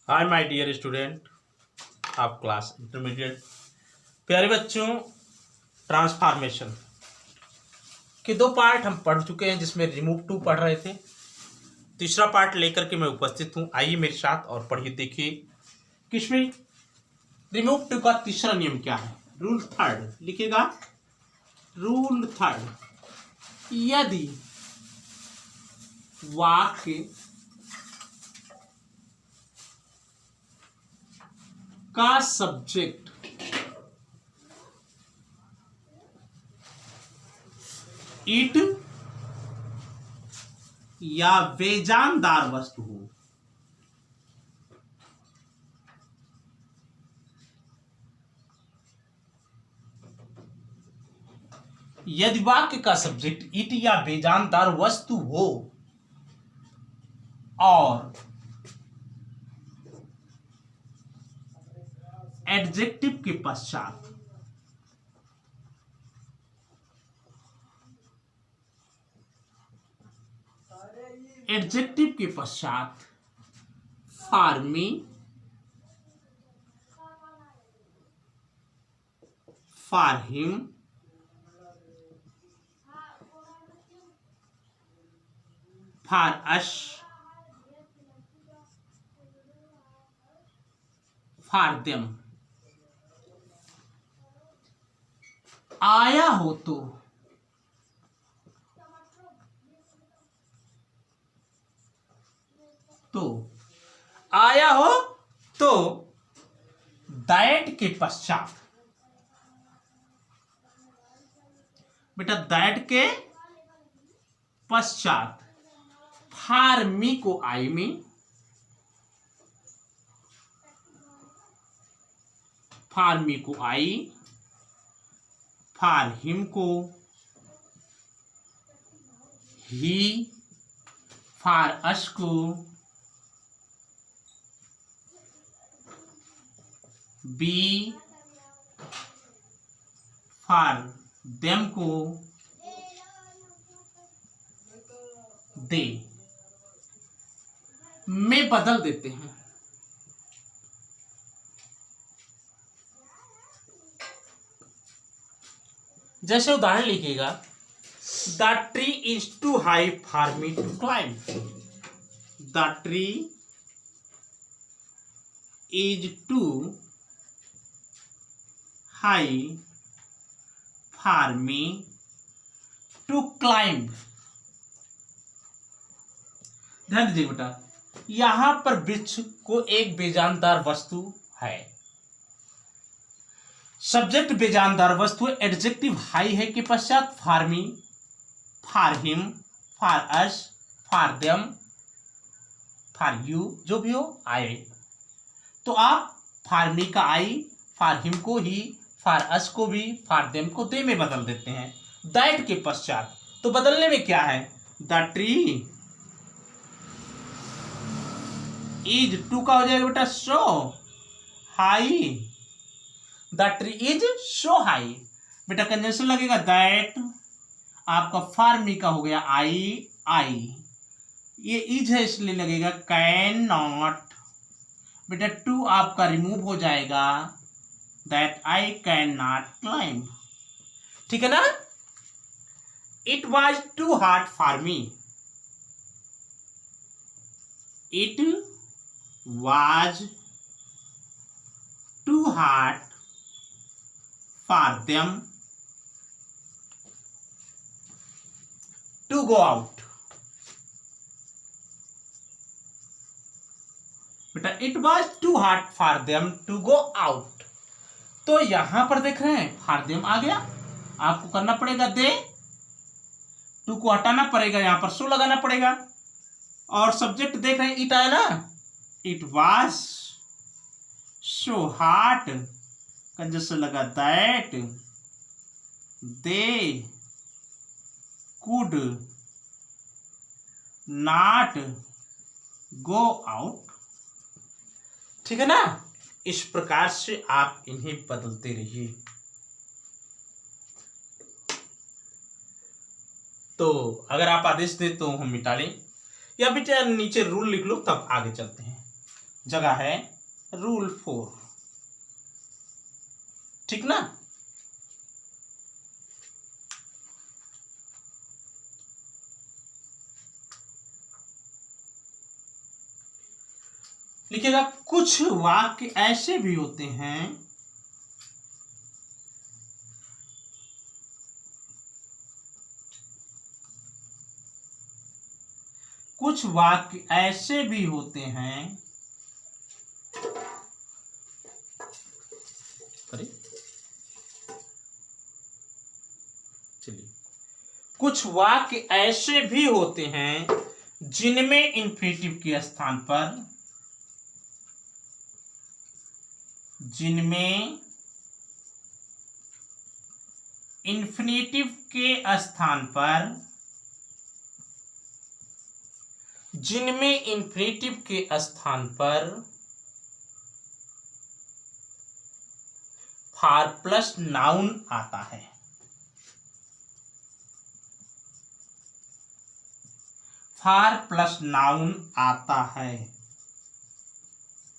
Hi my dear student of class intermediate. प्यारे बच्चों, transformation के दो पार्ट हम पढ़ चुके हैं, जिसमें रिमूव टू पढ़ रहे थे। तीसरा पार्ट लेकर के मैं उपस्थित हूँ। आइए मेरे साथ और पढ़िए। देखिए किसमें रिमूव टू का तीसरा नियम क्या है। रूल थर्ड लिखेगा। रूल थर्ड, यदि वाक्य का सब्जेक्ट इट या बेजानदार वस्तु हो, यदि वाक्य का सब्जेक्ट इट या बेजानदार वस्तु हो और एडजेक्टिव के पश्चात for me, for him, for us, for them आया हो तो आया हो तो दैट के पश्चात, बेटा दैट के पश्चात फॉर मी को आई में, फॉर मी को आई, फॉर हिम को ही, फॉर अस को बी, फॉर देम को दे में बदल देते हैं। जैसे उदाहरण लिखिएगा, the tree is too high for me to climb. The tree is too high for me to climb. ध्यान दीजिए बेटा, यहां पर वृक्ष को एक बेजानदार वस्तु है, सब्जेक्ट बेजानदार वस्तु, एडजेक्टिव हाई है के पश्चात for me, for him, for us, for them, for you, जो भी हो आए। तो आप फॉर मी का आई, फॉर हिम को ही, फॉर अस को भी, फॉर देम को दे में बदल देते हैं दैट के पश्चात। तो बदलने में क्या है, द ट्री इज टू का हो जाएगा बेटा so high, the tree is so high. बेटा कंजंक्शन लगेगा दैट, आपका फॉर मी का हो गया आई, आई, ये इज है इसलिए लगेगा कैन नॉट। बेटा टू आपका रिमूव हो जाएगा, that I can not climb. ठीक है ना। It was too hard for me, it was too hard for them to go out. बेटा it was too hard for them to go out. तो यहां पर देख रहे हैं फॉर देम आ गया, आपको करना पड़ेगा दे, टू को हटाना पड़ेगा, यहां पर सो लगाना पड़ेगा, और सब्जेक्ट देख रहे हैं इट आया ना, it was so hard, conjunction लगा that they could not go out. ठीक है ना। इस प्रकार से आप इन्हें बदलते रहिए। तो अगर आप आदेश दे तो हम मिटा लें, या बेटा नीचे रूल लिख लो, तब आगे चलते हैं। जगह है रूल 4। ठीक ना। लिखिएगा कुछ वाक्य ऐसे भी होते हैं कुछ वाक्य ऐसे भी होते हैं चलिए कुछ वाक्य ऐसे भी होते हैं जिनमें इंफिनिटिव के स्थान पर जिनमें इंफिनिटिव के स्थान पर जिनमें इंफिनिटिव के स्थान पर फॉर प्लस नाउन आता है। फॉर प्लस नाउन आता है।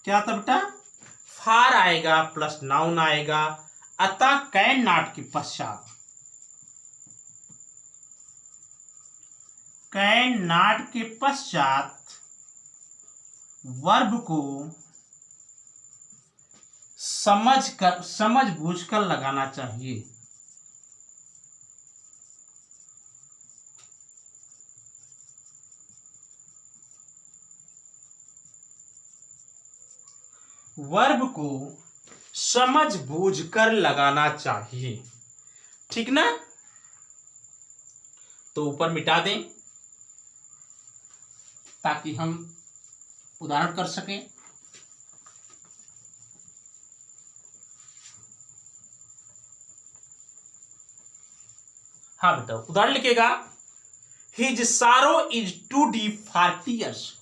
क्या आता बेटा? फॉर आएगा प्लस नाउन आएगा, अतः कैन नॉट के पश्चात कैन नॉट के पश्चात वर्ब को समझ बूझकर लगाना चाहिए। वर्ब को समझ बूझकर लगाना चाहिए। ठीक ना। तो ऊपर मिटा दें ताकि हम उदाहरण कर सकें। हाँ बेटा उदाहरण लिखेगा his sorrow is too deep for tears.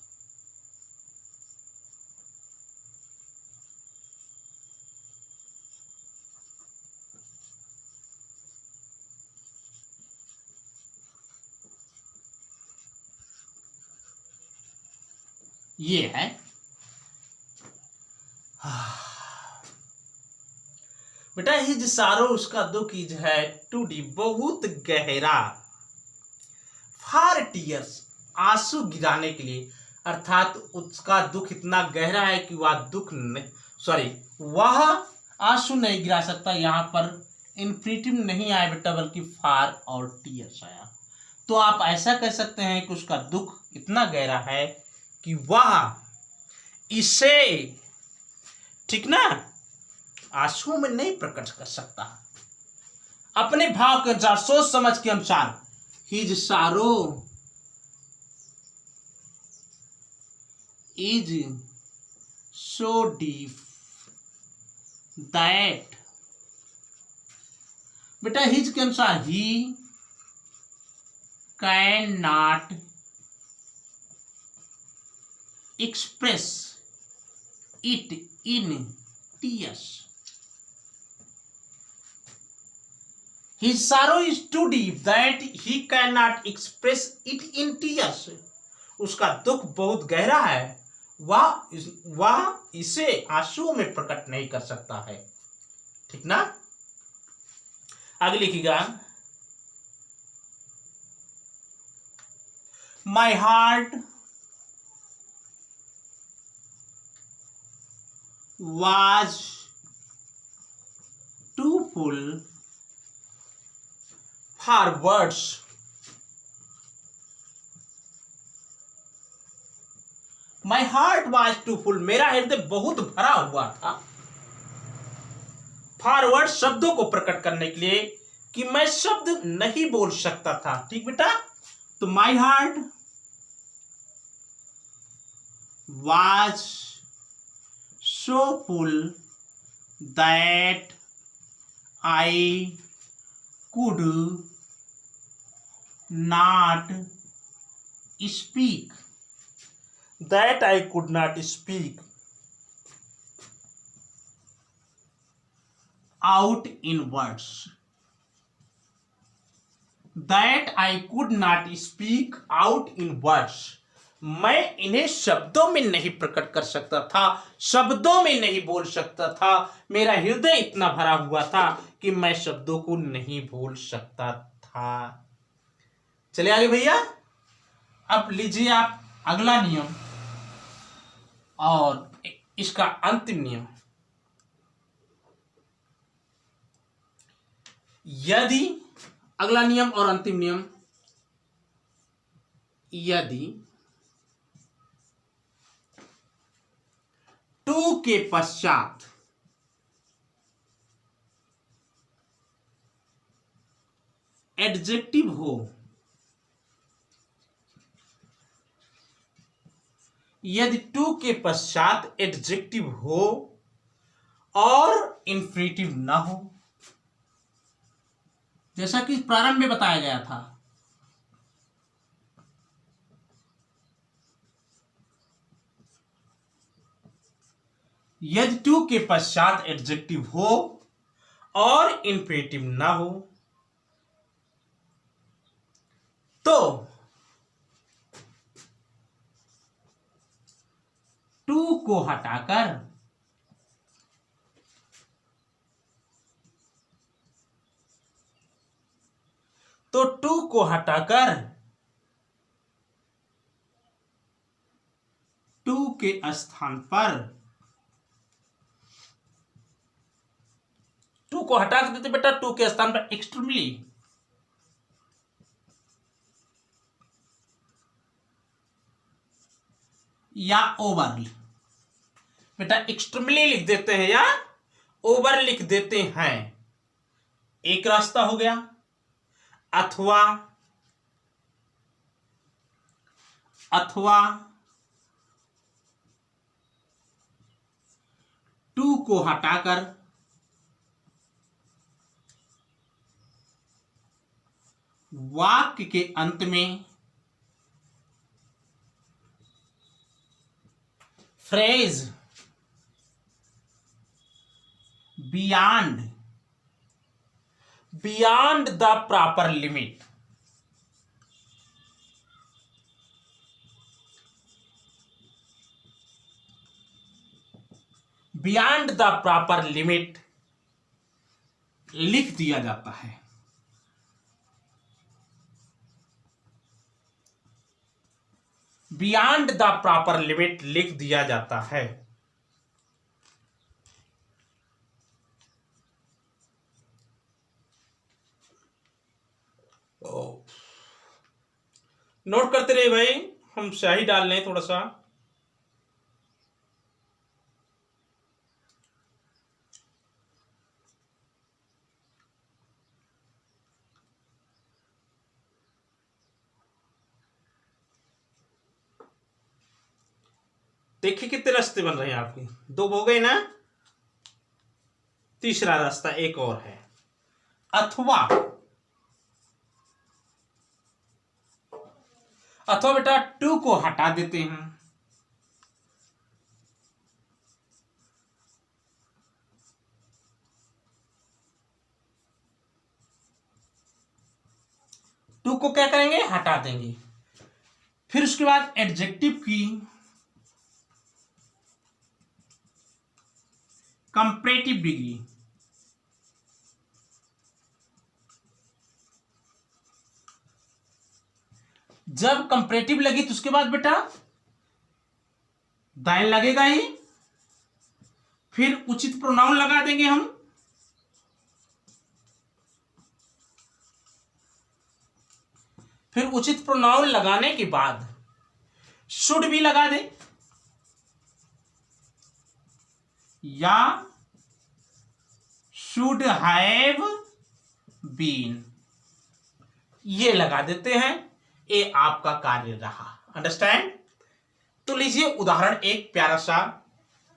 ये है बेटा हिज सारो उसका दुख इज है टू डीप बहुत गहरा फॉर टीयर्स आंसू गिराने के लिए, अर्थात उसका दुख इतना गहरा है कि वह आंसू नहीं गिरा सकता। यहां पर इंफिनिटिव नहीं आया बेटा बल्कि फॉर और टीयर्स आया। तो आप ऐसा कह सकते हैं कि उसका दुख इतना गहरा है कि वह इसे ठीक ना आंसुओं में नहीं प्रकट कर सकता। अपने भाव के अनुसार सोच समझ के अनुसार his sorrow is so deep that बेटा हिज के अनुसार he can not express it in tears. His sorrow is too deep that he cannot express it in tears. उसका दुख बहुत गहरा है, वह इसे आंसुओं में प्रकट नहीं कर सकता है। ठीक ना। आगे लिखिएगा My heart was too full for words. My heart was too full. मेरा हृदय बहुत भरा हुआ था। For words शब्दों को प्रकट करने के लिए कि मैं शब्द नहीं बोल सकता था। ठीक बेटा। तो my heart was so full that I could not speak. That I could not speak out in words. That I could not speak out in words. मैं इन्हें शब्दों में नहीं प्रकट कर सकता था, शब्दों में नहीं बोल सकता था। मेरा हृदय इतना भरा हुआ था कि मैं शब्दों को नहीं बोल सकता था। चलिए आगे भैया, अब लीजिए आप अगला नियम और इसका अंतिम नियम। यदि अगला नियम और अंतिम नियम, यदि टू के पश्चात एडजेक्टिव हो, यदि टू के पश्चात एडजेक्टिव हो और इंफिनिटिव ना हो, जैसा कि प्रारंभ में बताया गया था, यदि टू के पश्चात एडजेक्टिव हो और इंफिनिटिव ना हो, तो टू को हटाकर टू के स्थान पर, टू को हटा देते बेटा, टू के स्थान पर एक्सट्रीमली या ओवरली, बेटा एक्सट्रीमली लिख देते हैं या ओवर लिख देते हैं, एक रास्ता हो गया। अथवा टू को हटाकर वाक्य के अंत में phrase beyond the proper limit, beyond the proper limit लिख दिया जाता है। बियॉन्ड द प्रॉपर लिमिट लिख दिया जाता है। नोट करते रहिए भाई, हम स्याही डाल लें थोड़ा सा। देखिए कितने रास्ते बन रहे हैं आपके, दो हो गए ना, तीसरा रास्ता एक और है। अथवा बेटा टू को हटा देते हैं, टू को क्या करेंगे, हटा देंगे। फिर उसके बाद एडजेक्टिव की कंपैरेटिव डिग्री, जब कंपैरेटिव लगी तो उसके बाद बेटा दाइन लगेगा ही, फिर उचित प्रोनाउन लगा देंगे हम, फिर उचित प्रोनाउन लगाने के बाद शुड भी लगा दे या शुड हैव बीन, ये लगा देते हैं। ये आपका कार्य रहा, अंडरस्टैंड। तो लीजिए उदाहरण एक प्यारा सा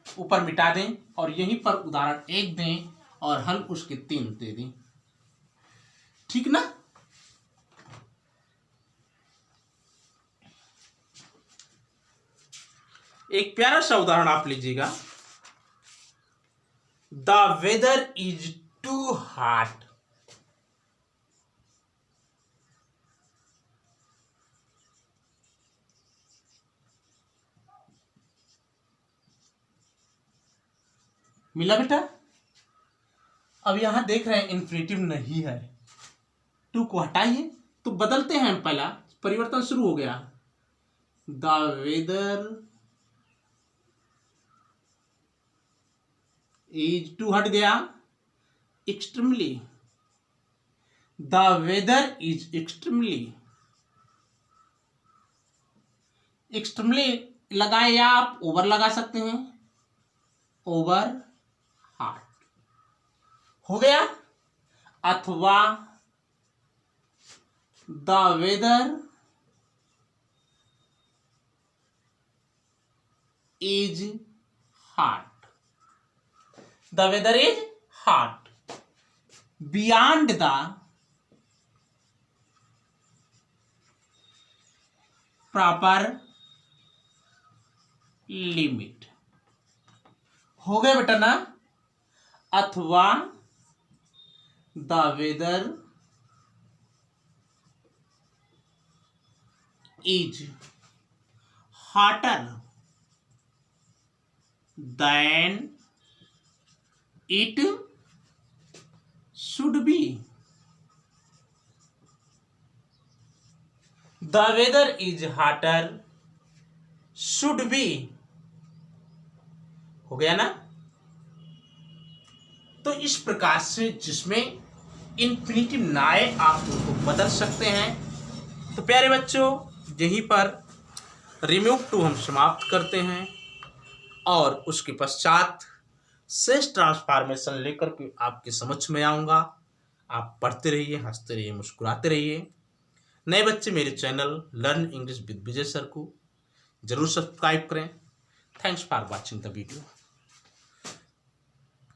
ऊपर मिटा दें और यहीं पर उदाहरण एक दें और हल उसके 3 दे दें, ठीक ना। एक प्यारा सा उदाहरण आप लीजिएगा। The weather is too hot, मिला बेटा। अब यहां देख रहे हैं इन्फिनेटिव नहीं है, टू को हटाइए तो बदलते हैं। पहला परिवर्तन शुरू हो गया। द वेदर इज, टू हट गया, extremely. The weather is extremely. Extremely लगाए या आप ओवर लगा सकते हैं, ओवर हार्ट हो गया। अथवा the weather is hot. The weather is hot beyond the proper limit. हो गया बेटा ना। अथवा the weather is hotter than it should be. The weather is hotter should be. हो गया ना। तो इस प्रकार से जिसमें इन्फिनेटिव ना आए आप उनको बदल सकते हैं। तो प्यारे बच्चों, यहीं पर रिमूव टू हम समाप्त करते हैं और उसके पश्चात शेष ट्रांसफॉर्मेशन लेकर के आपके समक्ष में आऊँगा। आप पढ़ते रहिए, हंसते रहिए, मुस्कुराते रहिए। नए बच्चे मेरे channel learn English with Vijay sir को जरूर सब्सक्राइब करें। Thanks for watching the video.